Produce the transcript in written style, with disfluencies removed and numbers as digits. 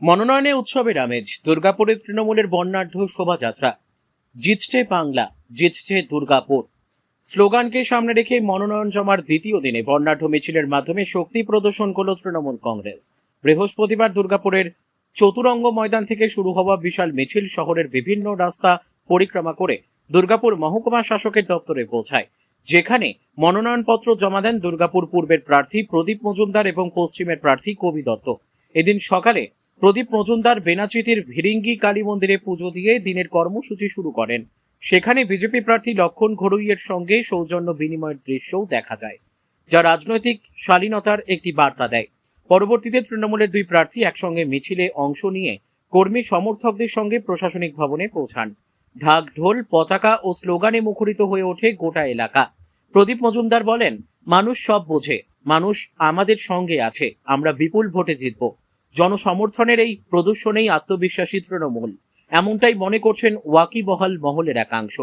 মনোনয়নে উৎসবের আমেজ। দুর্গাপুরে তৃণমূলের বর্ণাঢ্য শোভাযাত্রা। জিতছে বাংলা, জিতছে দুর্গাপুর স্লোগানকে সামনে রেখে মনোনয়ন জমার দ্বিতীয় দিনে বর্ণাঢ্য মিছিলের মাধ্যমে শক্তি প্রদর্শন করল তৃণমূল কংগ্রেস। বৃহস্পতিবার দুর্গাপুরের চতুরঙ্গ ময়দান থেকে শুরু হওয়া বিশাল মিছিল শহরের বিভিন্ন রাস্তা পরিক্রমা করে দুর্গাপুর মহকুমা শাসকের দপ্তরে পৌঁছায়, যেখানে মনোনয়নপত্র জমা দেন দুর্গাপুর পূর্বের প্রার্থী প্রদীপ মজুমদার এবং পশ্চিমের প্রার্থী কবি দত্ত। এদিন সকালে প্রদীপ মজুমদার বেনাচিতির ভিরিঙ্গি কালী মন্দিরে পুজো দিয়ে দিনের কর্মসূচি শুরু করেন। সেখানে বিজেপি প্রার্থী লক্ষণ ঘড়ুইয়ের সঙ্গে সৌজন্য বিনিময়ের দৃশ্যও দেখা যায়, যা রাজনৈতিক শালীনতার একটি বার্তা দেয়। পরবর্তীতে তৃণমূলের দুই প্রার্থী একসঙ্গে মিছিলে অংশ নিয়ে কর্মী সমর্থকদের সঙ্গে প্রশাসনিক ভবনে পৌঁছান। ঢাক ঢোল, পতাকা ও স্লোগানে মুখরিত হয়ে ওঠে গোটা এলাকা। প্রদীপ মজুমদার বলেন, মানুষ সব বোঝে, মানুষ আমাদের সঙ্গে আছে, আমরা বিপুল ভোটে জিতব। জনসমর্থনের এই প্রদর্শনেই আত্মবিশ্বাসী তৃণমূল, এমনটাই মনে করছেন ওয়াকিবহাল মহলের একাংশ।